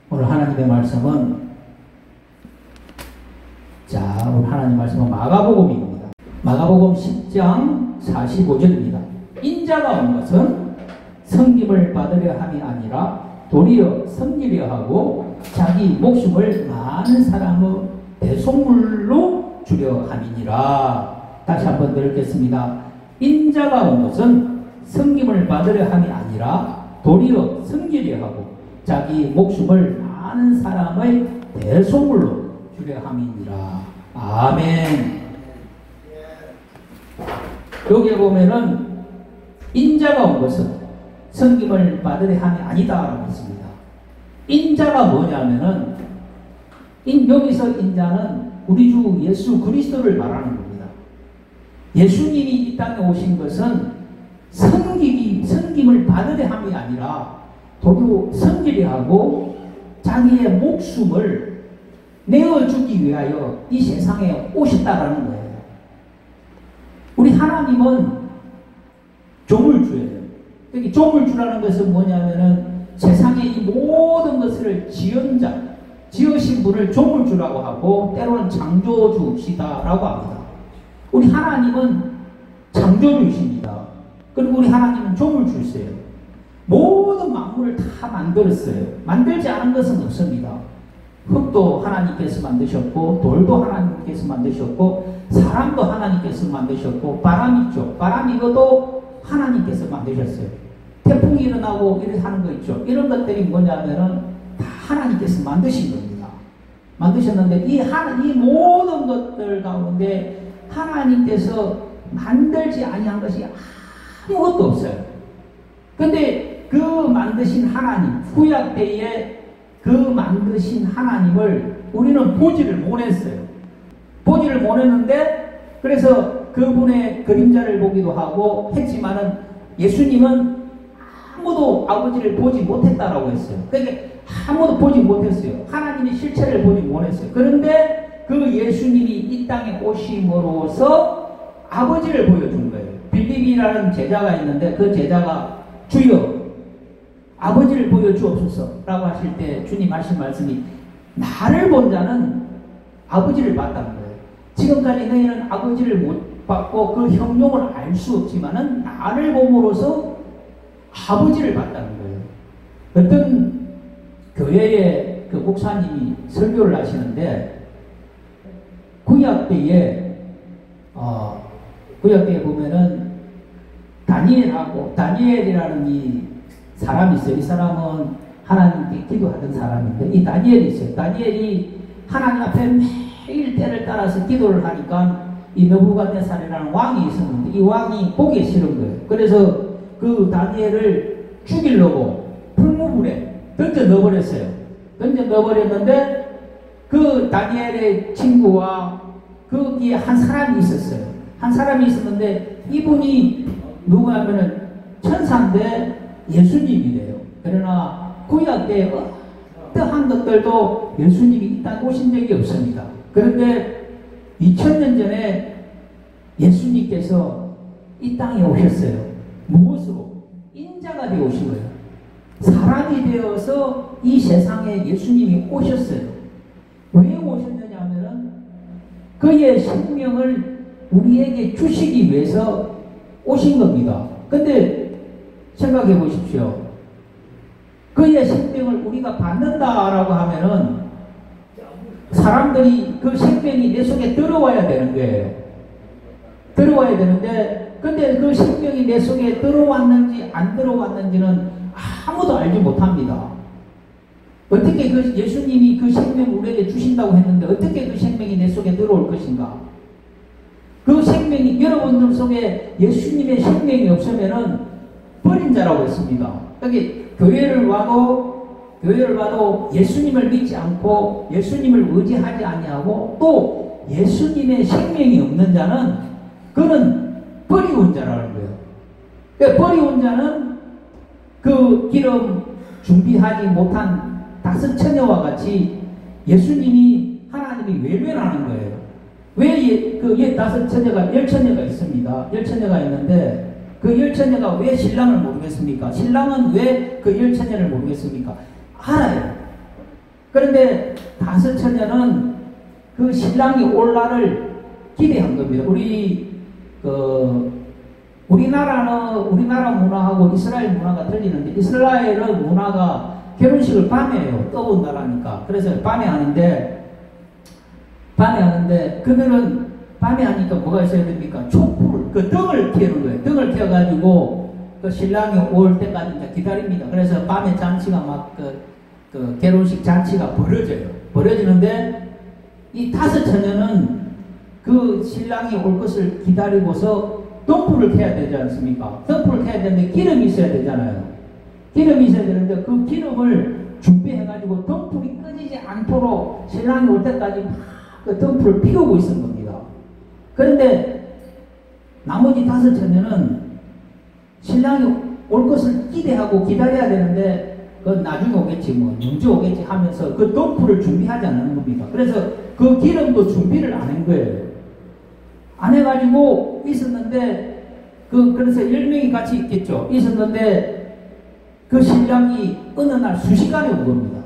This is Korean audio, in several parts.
오늘 하나님의 말씀은 오늘 하나님 말씀은 마가복음입니다. 마가복음 10장 45절입니다. 인자가 온 것은 섬김을 받으려 함이 아니라 도리어 섬기려 하고 자기 목숨을 많은 사람의 대속물로 주려 함이니라. 다시 한번 들겠습니다. 인자가 온 것은 섬김을 받으려 함이 아니라 도리어 섬기려 하고 자기 목숨을 많은 사람의 대속물로 주려 함이니라. 아멘. 여기에 보면은 인자가 온 것은 섬김을 받으려 함이 아니다라고 했습니다. 인자가 뭐냐면은 여기서 인자는 우리 주 예수 그리스도를 말하는 겁니다. 예수님이 이 땅에 오신 것은 섬김을 받으려 함이 아니라 도리어 섬기려 하고 자기의 목숨을 내어주기 위하여 이 세상에 오셨다라는 거예요. 우리 하나님은 조물주예요. 여기 조물주라는 것은 뭐냐면은 세상의 이 모든 것을 지은 자, 지으신 분을 조물주라고 하고 때로는 창조주시다라고 합니다. 우리 하나님은 창조주이십니다. 그리고 우리 하나님은 조물주세요. 모든 만물을 다 만들었어요. 만들지 않은 것은 없습니다. 흙도 하나님께서 만드셨고 돌도 하나님께서 만드셨고 사람도 하나님께서 만드셨고 바람 있죠. 바람 이것도 하나님께서 만드셨어요. 태풍이 일어나고 이렇게 하는 거 있죠. 이런 것들이 뭐냐면은 다 하나님께서 만드신 겁니다. 만드셨는데 이 모든 것들 가운데 하나님께서 만들지 아니한 것이 아무것도 없어요. 근데 그 만드신 하나님, 구약 때에 그 만드신 하나님을 우리는 보지를 못했어요. 보지를 못했는데 그래서 그분의 그림자를 보기도 하고 했지만은 예수님은 아무도 아버지를 보지 못했다라고 했어요. 그러니까 아무도 보지 못했어요. 하나님의 실체를 보지 못했어요. 그런데 그 예수님이 이 땅에 오심으로써 아버지를 보여준 거예요. 빌립이라는 제자가 있는데 그 제자가 주여 아버지를 보여주옵소서 라고 하실 때 주님 하신 말씀이 나를 본 자는 아버지를 봤다는 거예요. 지금까지 너희는 아버지를 못 봤고 그 형용을 알 수 없지만은 나를 봄으로써 아버지를 봤다는 거예요. 어떤 교회에 그 목사님이 설교를 하시는데 구약 때에 보면은 다니엘이라는 이 사람이 있어요. 이 사람은 하나님께 기도하던 사람인데 이 다니엘이 있어요. 다니엘이 하나님 앞에 매일 때를 따라서 기도를 하니까 이 느부갓네살이라는 왕이 있었는데 이 왕이 보기 싫은 거예요. 그래서 그 다니엘을 죽이려고 풀무불에 던져 넣어버렸어요. 던져 넣어버렸는데 그 다니엘의 친구와 거기에 한 사람이 있었어요. 한 사람이 있었는데 이분이 누구냐면은 천사인데 예수님이래요. 그러나 구약 때 어떠한 것들도 예수님이 이 땅에 오신 적이 없습니다. 그런데 2000년 전에 예수님께서 이 땅에 오셨어요. 무엇으로? 인자가 되어 오신 거예요. 사람이 되어서 이 세상에 예수님이 오셨어요. 왜 오셨느냐 하면은 그의 생명을 우리에게 주시기 위해서 오신 겁니다. 근데 생각해 보십시오. 그의 생명을 우리가 받는다라고 하면은 사람들이 그 생명이 내 속에 들어와야 되는 거예요. 들어와야 되는데 근데 그 생명이 내 속에 들어왔는지 안 들어왔는지는 아무도 알지 못합니다. 어떻게 그 예수님이 그 생명을 우리에게 주신다고 했는데 어떻게 그 생명이 내 속에 들어올 것인가? 그 생명이 여러분들 속에 예수님의 생명이 없으면은 버린 자라고 했습니다. 여기 교회를 와도 예수님을 믿지 않고 예수님을 의지하지 아니하고 또 예수님의 생명이 없는 자는 그는 버리운 자라는 거예요. 그러니까 버리운 자는 그 기름 준비하지 못한 5 처녀와 같이 예수님이 하나님이 외면하는 거예요. 왜 그 5 처녀가 10 처녀가 있습니다. 10 처녀가 있는데 그 10 처녀가 왜 신랑을 모르겠습니까? 신랑은 왜 그 10 처녀를 모르겠습니까? 알아요. 그런데 다섯 처녀는 그 신랑이 올 날을 기대한 겁니다. 우리나라 문화하고 이스라엘 문화가 틀리는데, 이스라엘은 문화가 결혼식을 밤에 해요. 떠온 나라니까. 그래서 밤에 하는데 그들은 밤에 하니까 뭐가 있어야 됩니까? 촛불, 그 등을 켜는 거예요. 등을 켜가지고 그 신랑이 올 때까지 이제 기다립니다. 그래서 밤에 잔치가 막 그 결혼식 잔치가 벌어지는데 이 다섯 처녀는 그 신랑이 올 것을 기다리고서 등불을 켜야 되지 않습니까? 등불을 켜야 되는데 기름이 있어야 되잖아요. 기름이 있어야 되는데 그 기름을 준비해가지고 등불이 꺼지지 않도록 신랑이 올 때까지 막 그 등불을 피우고 있는 겁니다. 그런데 나머지 다섯 처녀는 신랑이 올 것을 기대하고 기다려야 되는데 그 나중에 오겠지 뭐 언제 오겠지 하면서 그 등불을 준비하지 않는 겁니다. 그래서 그 기름도 준비를 안 한 거예요. 안 해가지고 있었는데 그래서 10명이 같이 있겠죠. 있었는데 그 신랑이 어느 날 순식간에 온 겁니다.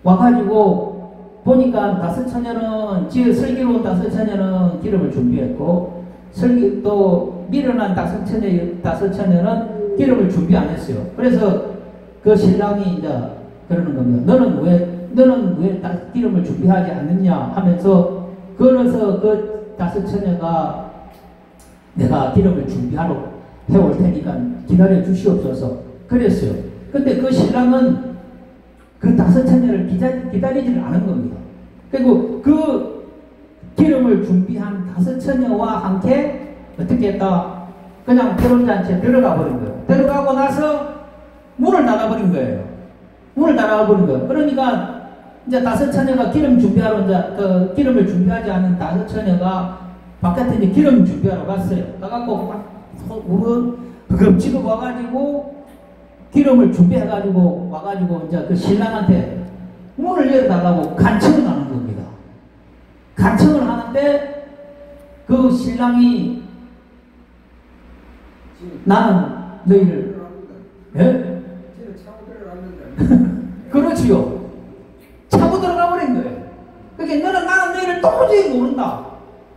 와가지고 보니까 다섯 처녀는 슬기로운 다섯 처녀는 기름을 준비했고 또 미련한 다섯 처녀는 기름을 준비 안 했어요. 그래서 그 신랑이 이제 그러는 겁니다. 너는 왜 기름을 준비하지 않느냐 하면서 그래서 그 다섯 처녀가 내가 기름을 준비하러 해올 테니까 기다려 주시옵소서 그랬어요. 근데 그 신랑은 그 다섯 처녀를 기다리지를 않은 겁니다. 그리고 그 기름을 준비한 다섯 처녀와 함께 어떻게 했다? 그냥 결혼잔치에 들어가 버린 거예요. 들어가고 나서 문을 닫아버린 거예요. 그러니까 이제 다섯 처녀가 기름 준비하러 이제 기름을 준비하지 않은 다섯 처녀가 바깥에 이제 기름 준비하러 갔어요. 가갖고 막 지금 와가지고 기름을 준비해가지고 와가지고 이제 그 신랑한테 문을 열어달라고 간청을 하는 겁니다. 간청을 하는데 그 신랑이 나는 너희를 예? 그렇지요. 차고 들어가 버린 거예요. 그러니까 나는 너희를 도저히 모른다.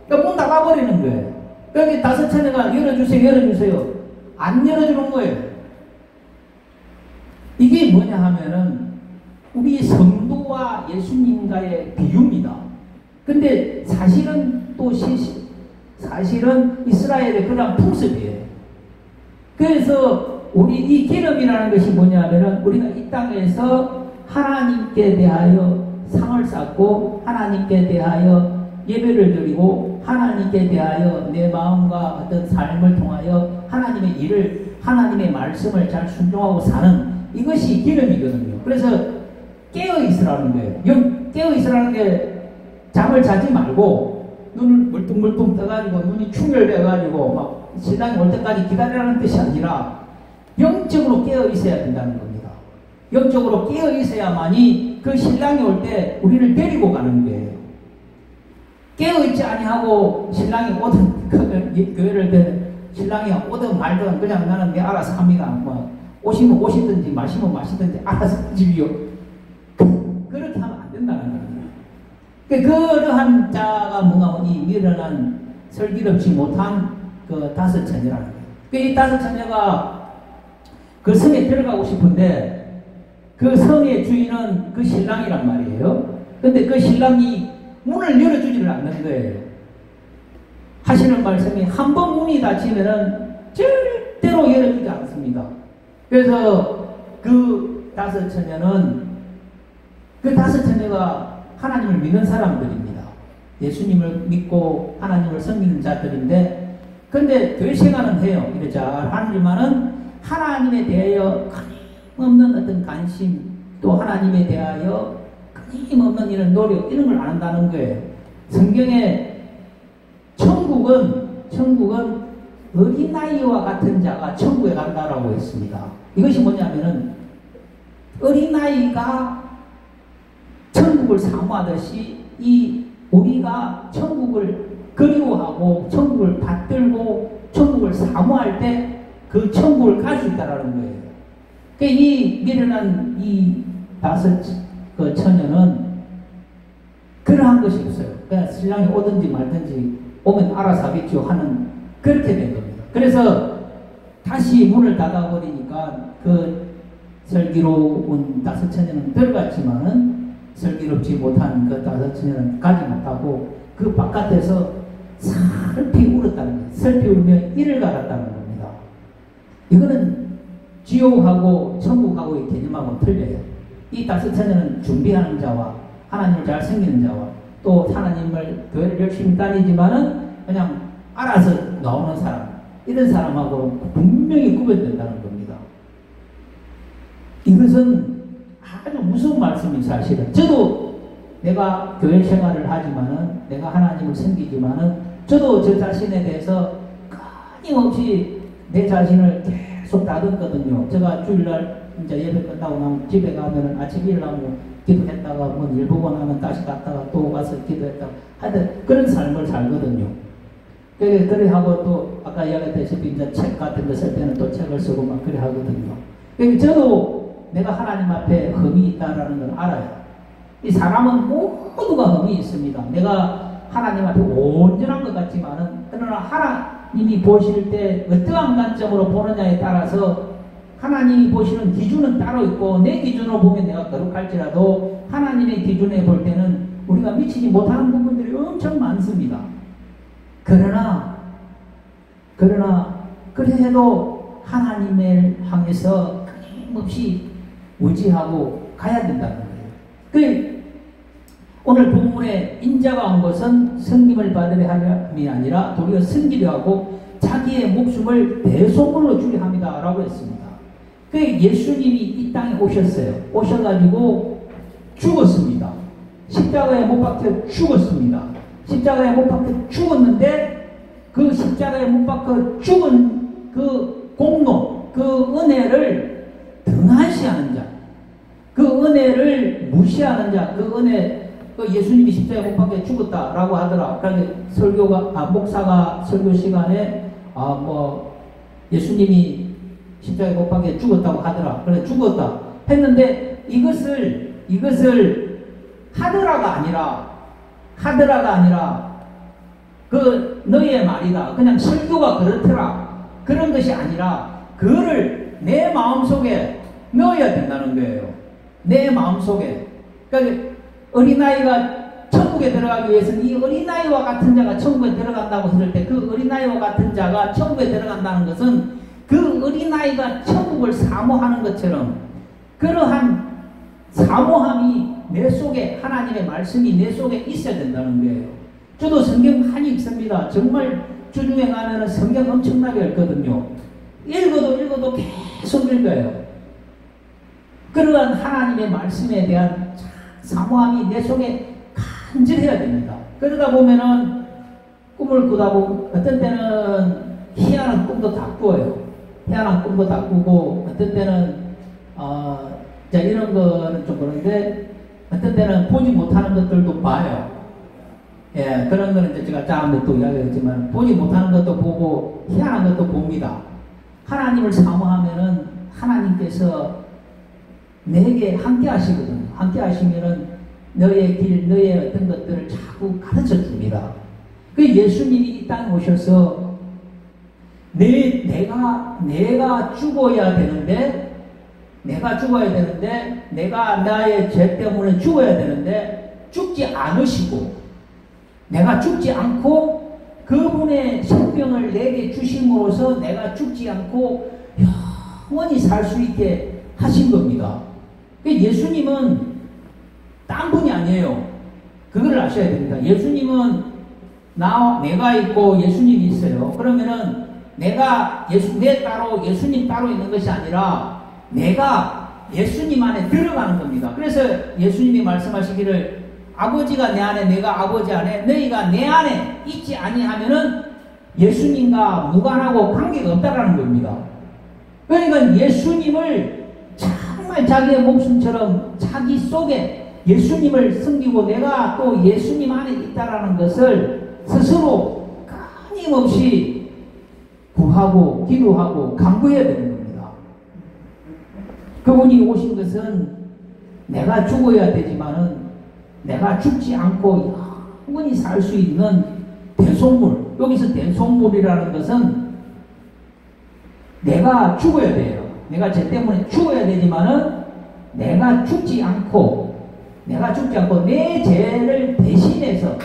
그러니까 문 닫아버리는 거예요. 그러니까 다섯 처녀가 열어주세요. 안 열어주는 거예요. 이게 뭐냐 하면은 우리 성도와 예수님과의 비유입니다. 근데 사실은 이스라엘의 그런 풍습이에요. 그래서 우리 이 기름이라는 것이 뭐냐면은 우리가 이 땅에서 하나님께 대하여 상을 쌓고 하나님께 대하여 예배를 드리고 하나님께 대하여 내 마음과 어떤 삶을 통하여 하나님의 일을 하나님의 말씀을 잘 순종하고 사는 이것이 기름이거든요. 그래서 깨어 있으라는 거예요. 깨어 있으라는 게 잠을 자지 말고 눈을 멀뚱멀뚱 떠가지고 눈이 충혈돼가지고 막 신랑이 올 때까지 기다리라는 뜻이 아니라 영적으로 깨어 있어야 된다는 겁니다. 영적으로 깨어 있어야만이 그 신랑이 올 때 우리를 데리고 가는 거예요. 깨어 있지 아니하고 신랑이 오든 교회를 대 신랑이 오든 말든 그냥 나는 내 알아서 합니다. 뭐 오시면 오시든지 마시면 마시든지 알아서 하지요. 그렇게 하면 안 된다는 겁니다. 그러한 자가 뭔가 이 미련한 설기롭지 못한 그 다섯 처녀라는 거예요. 이 다섯 처녀가 그 성에 들어가고 싶은데 그 성의 주인은 그 신랑이란 말이에요. 근데 그 신랑이 문을 열어주지를 않는 거예요. 하시는 말씀이 한 번 문이 닫히면은 절대로 열어주지 않습니다. 그래서 그 다섯 처녀가 하나님을 믿는 사람들입니다. 예수님을 믿고 하나님을 섬기는 자들인데, 근데 되새가는 해요. 이래 잘 하지만은 하나님에 대하여 끊임없는 어떤 관심, 또 하나님에 대하여 끊임없는 이런 노력, 이런 걸 안 한다는 거예요. 성경에 천국은 어린아이와 같은 자가 천국에 간다라고 했습니다. 이것이 뭐냐면은 어린아이가 천국을 사모하듯이 우리가 천국을 그리워하고 천국을 받들고 천국을 사모할 때 그 천국을 갈 수 있다라는 거예요. 이 미련한 이 다섯 그 처녀는 그러한 것이 없어요. 그냥 신랑이 오든지 말든지 오면 알아서 하겠죠 하는 그렇게 된 겁니다. 그래서 다시 문을 닫아버리니까 그 슬기로운 다섯 처녀는 들어갔지만은 슬기롭지 못한 그 다섯 처녀는 가지 못하고 그 바깥에서 슬피 울었다는 거예요. 슬피 울며 이를 갈았다는 겁니다. 이거는 지옥하고 천국하고의 개념하고 틀려요. 이 다섯 처녀는 준비하는 자와 하나님을 잘 섬기는 자와 또 하나님을 교회를 열심히 다니지만은 그냥 알아서 나오는 사람, 이런 사람하고 분명히 구별된다는 겁니다. 이것은 아주 무서운 말씀이 사실은. 저도 내가 교회 생활을 하지만은 내가 하나님을 섬기지만은 저도 저 자신에 대해서 끊임없이 내 자신을 계속 다듬거든요. 제가 주일날 이제 예배 끝나고 나면 집에 가면은 아침 일어나고 기도했다가 뭐 일 보고 나면 다시 갔다가 또 가서 기도했다가 하여튼 그런 삶을 살거든요. 그래 하고 또 아까 이야기했다시피 이제 책 같은 거 쓸 때는 또 책을 쓰고 막 그래 하거든요. 저도 내가 하나님 앞에 흠이 있다라는 걸 알아요. 이 사람은 모두가 흠이 있습니다. 내가 하나님 앞에 온전한 것 같지만은 그러나 하나님이 보실 때 어떠한 관점으로 보느냐에 따라서 하나님이 보시는 기준은 따로 있고 내 기준으로 보면 내가 거룩할지라도 하나님의 기준에 볼 때는 우리가 미치지 못하는 부분들이 엄청 많습니다. 그러나 그래도 하나님을 향해서 끊임없이 의지하고 가야 된다는 거예요. 오늘 본문에 인자가 온 것은 섬김을 받으려 함이 아니라 도리어 섬기려 하고 자기의 목숨을 대속물로 주려 함이다 라고 했습니다. 예수님이 이 땅에 오셨어요. 오셔가지고 죽었습니다. 십자가에 못 박혀 죽었습니다. 십자가에 못 박혀 죽었는데 그 십자가에 못 박혀 죽은 그 공로, 그 은혜를 등한시하는 자, 그 은혜를 무시하는 자, 그 은혜, 그 예수님이 십자가에 못 박혀 죽었다라고 하더라. 그러니까 목사가 설교 시간에 예수님이 십자가에 못 박혀 죽었다고 하더라. 그래 죽었다 했는데 이것을 하더라가 아니라 그 너의 말이다. 그냥 설교가 그렇더라. 그런 것이 아니라 그거를 내 마음속에 넣어야 된다는 거예요. 내 마음속에. 그러니까 어린아이가 천국에 들어가기 위해서는 이 어린아이와 같은 자가 천국에 들어간다고 했을 때 그 어린아이와 같은 자가 천국에 들어간다는 것은 그 어린아이가 천국을 사모하는 것처럼 그러한 사모함이 내 속에 하나님의 말씀이 내 속에 있어야 된다는 거예요. 저도 성경 많이 읽습니다. 정말 주중에 가면은 성경 엄청나게 읽거든요. 읽어도 계속 읽어요. 그러한 하나님의 말씀에 대한 사모함이 내 속에 간절해야 됩니다. 그러다 보면은 꿈을 꾸다 보면 어떤 때는 희한한 꿈도 다 꾸어요. 희한한 꿈도 다 꾸고 어떤 때는 이런 거는 좀 그런데 어떤 때는 보지 못하는 것들도 봐요. 예, 그런 거는 이제 제가 다음에 또 이야기했지만 보지 못하는 것도 보고 희한한 것도 봅니다. 하나님을 사모하면은 하나님께서 내게 함께 하시거든요. 함께 하시면은 너의 길, 너의 어떤 것들을 자꾸 가르쳐 줍니다. 그 예수님이 이 땅에 오셔서 내가 죽어야 되는데 내가 나의 죄 때문에 죽어야 되는데 죽지 않으시고 내가 죽지 않고 그분의 생명을 내게 주심으로써 내가 죽지 않고 영원히 살 수 있게 하신 겁니다. 예수님은 딴 분이 아니에요. 그걸 아셔야 됩니다. 예수님은 내가 있고 예수님이 있어요. 그러면은 내가 따로 예수님 따로 있는 것이 아니라 내가 예수님 안에 들어가는 겁니다. 그래서 예수님이 말씀하시기를 아버지가 내 안에 내가 아버지 안에 너희가 내 안에 있지 아니하면은 예수님과 무관하고 관계가 없다라는 겁니다. 그러니까 예수님을 정말 자기의 목숨처럼 자기 속에 예수님을 섬기고 내가 또 예수님 안에 있다라는 것을 스스로 끊임없이 구하고 기도하고 간구해야 되는 겁니다. 그분이 오신 것은 내가 죽어야 되지만은 내가 죽지 않고 영원히 살 수 있는 대속물. 여기서 대속물이라는 것은 내가 죽어야 돼요. 내가 죄 때문에 죽어야 되지만은 내가 죽지 않고 내 죄를 대신해서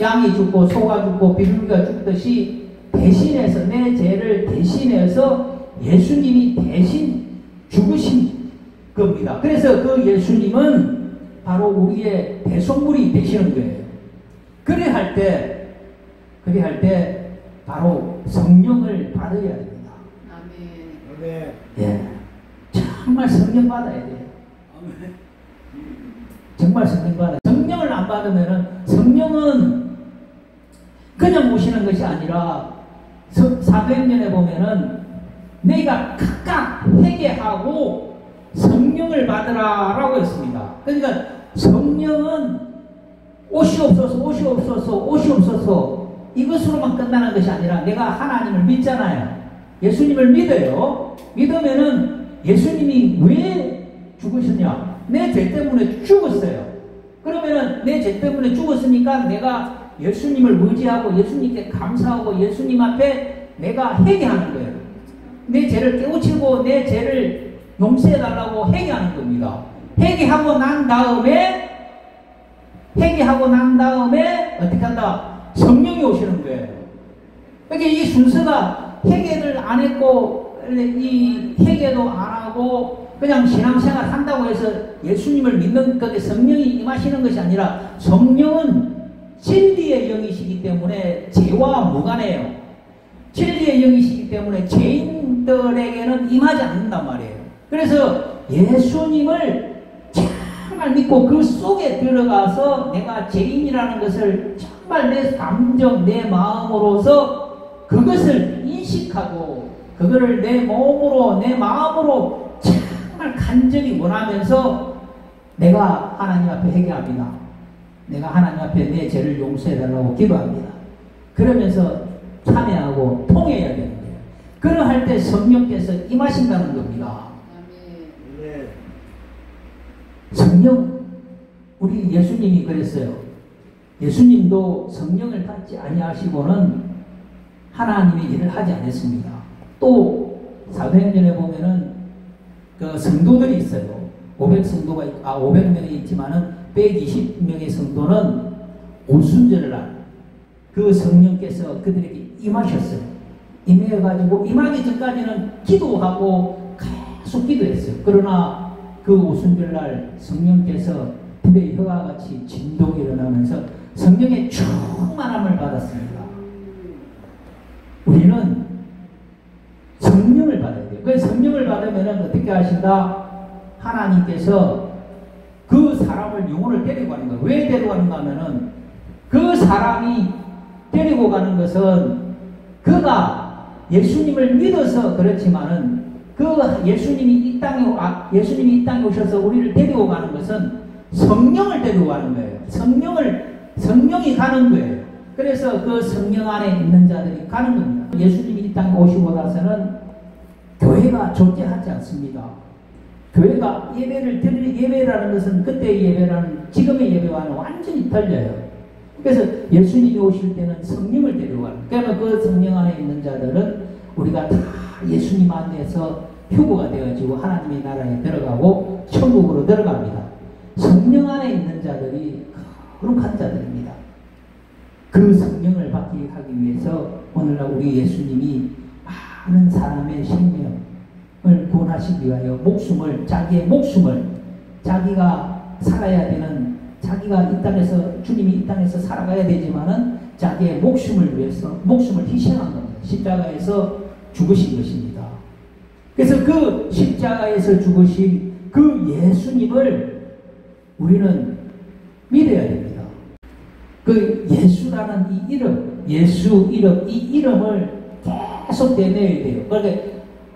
양이 죽고 소가 죽고 비둘기가 죽듯이 대신해서 내 죄를 대신해서 예수님이 대신 죽으신 겁니다. 그래서 그 예수님은 바로 우리의 대속물이 되시는 거예요. 그래할 때 바로 성령을 받아야 됩니다. 아멘. 예, 정말 성령 받아야 돼요. 정말 성령 받아요. 성령을 안 받으면은 성령은 그냥 오시는 것이 아니라 사도행전에 보면은 내가 각각 회개하고 성령을 받으라라고 했습니다. 그러니까 성령은 옷이 없어서 이것으로만 끝나는 것이 아니라 내가 하나님을 믿잖아요. 예수님을 믿어요. 믿으면은 예수님이 왜 죽으셨냐? 내 죄 때문에 죽었어요. 그러면은 내 죄 때문에 죽었으니까 내가 예수님을 의지하고 예수님께 감사하고 예수님 앞에 내가 회개하는 거예요. 내 죄를 깨우치고 내 죄를 용서해달라고 회개하는 겁니다. 회개하고 난 다음에 어떻게 한다? 성령이 오시는 거예요. 그러니까 이 순서가 회개를 안 했고 이 회개도 안 하고 그냥 신앙생활 한다고 해서 예수님을 믿는 것에 성령이 임하시는 것이 아니라 성령은 진리의 영이시기 때문에 죄와 무관해요. 진리의 영이시기 때문에 죄인들에게는 임하지 않는단 말이에요. 그래서 예수님을 정말 믿고 그 속에 들어가서 내가 죄인이라는 것을 정말 내 감정, 내 마음으로서 그것을 인식하고 그거를 내 몸으로, 내 마음으로 정말 간절히 원하면서 내가 하나님 앞에 회개합니다. 내가 하나님 앞에 내 죄를 용서해달라고 기도합니다. 그러면서 참여하고 통해야 되는 거예요. 그러할 때 성령께서 임하신다는 겁니다. 성령, 우리 예수님이 그랬어요. 예수님도 성령을 받지 아니하시고는 하나님의 일을 하지 않았습니다. 또 사도행전에 보면은 그 성도들이 있어요. 500명이 있지만은 120명의 성도는 오순절을 날 그 성령께서 그들에게 임하셨어요. 임해가지고 임하기 전까지는 기도하고 계속 기도했어요. 그러나 그 오순절날 성령께서 불의 혀와 같이 진동이 일어나면서 성령의 충만함을 받았습니다. 우리는 성령을 받아야 돼요. 그 성령을 받으면 어떻게 하신다? 하나님께서 그 사람을 영혼을 데리고 가는 거예요. 왜 데리고 가는가 하면은 그 사람이 데리고 가는 것은 그가 예수님을 믿어서 그렇지만은 그 예수님이 이 땅에 오셔서 우리를 데리고 가는 것은 성령을 데리고 가는 거예요. 성령이 가는 거예요. 그래서 그 성령 안에 있는 자들이 가는 겁니다. 예수님이 이 땅에 오시고 나서는 교회가 존재하지 않습니다. 교회가 예배라는 것은 그때의 예배라는 지금의 예배와는 완전히 달라요. 그래서 예수님이 오실 때는 성령을 데리고 가는 거예요. 그러면 그 성령 안에 있는 자들은 우리가 다 예수님 안에서 휴거가 되어지고 하나님의 나라에 들어가고 천국으로 들어갑니다. 성령 안에 있는 자들이 거룩한 자들입니다. 그 성령을 받기 하기 위해서 오늘날 우리 예수님이 많은 사람의 생명을 구원하시기 위하여 자기의 목숨을 자기가 살아야 되는 자기가 이 땅에서 주님이 이 땅에서 살아가야 되지만은 자기의 목숨을 위해서 목숨을 희생한 겁니다. 십자가에서 죽으신 것입니다. 그래서 그 십자가에서 죽으신 그 예수님을 우리는 믿어야 됩니다. 그 예수라는 이 이름, 예수 이름, 이 이름을 계속 되뇌어야 돼요. 그러니까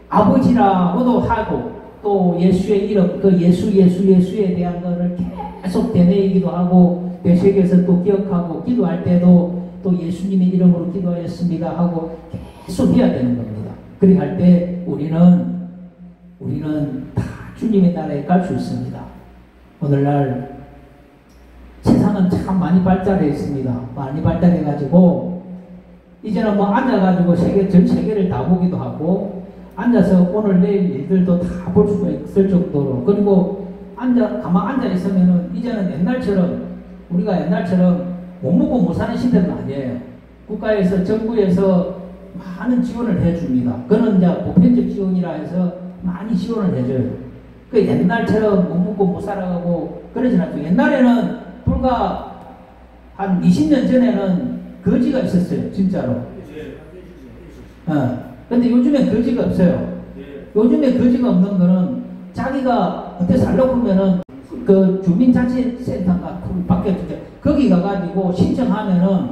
아버지라고도 하고 또 예수의 이름, 그 예수에 대한 것을 계속 되뇌이기도 하고 되새겨서 또 기억하고 기도할 때도 또 예수님의 이름으로 기도하였습니다 하고 계속 해야 되는 겁니다. 그렇게 할 때 우리는 다 주님의 나라에 갈 수 있습니다. 오늘날 세상은 참 많이 발달해 있습니다. 많이 발달해 가지고 이제는 뭐 앉아가지고 전 세계를 다 보기도 하고 앉아서 오늘 내일 일들도 다 볼 수가 있을 정도로, 그리고 가만 앉아 있으면은 이제는 옛날처럼, 우리가 옛날처럼 못 먹고 못 사는 시대는 아니에요. 국가에서, 정부에서 많은 지원을 해줍니다. 그는 이제 보편적 지원이라 해서 많이 지원을 해줘요. 그 옛날처럼 못 먹고 못 살아가고 그러진 않죠. 옛날에는 불과 한 20년 전에는 거지가 있었어요. 진짜로. 근데 요즘엔 거지가 없어요. 요즘에 거지가 없는 거는 자기가 어떻게 살려고 하면은 그 주민자치센터가 밖에 거기 가가지고 신청하면은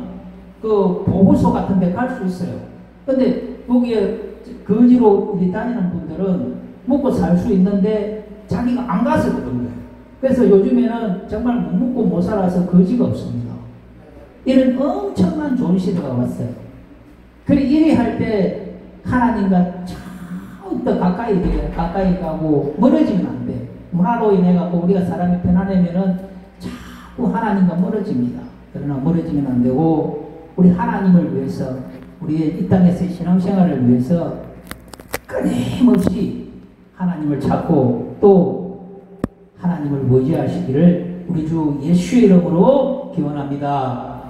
그 보호소 같은 데 갈 수 있어요. 근데 거기에 거지로 다니는 분들은 먹고 살 수 있는데 자기가 안 가서 그런 거예요. 그래서 요즘에는 정말 못 먹고 못 살아서 거지가 없습니다. 이런 엄청난 좋은 시대가 왔어요. 그래, 이래 할 때 하나님과 더 가까이 돼요. 가까이 가고 멀어지면 안 돼. 문화로 인해 갖고 우리가 사람이 편안하면은 자꾸 하나님과 멀어집니다. 그러나 멀어지면 안 되고 우리 하나님을 위해서, 우리의 이 땅에서의 신앙생활을 위해서 끊임없이 하나님을 찾고 또 하나님을 의지하시기를 우리 주 예수의 이름으로 기원합니다.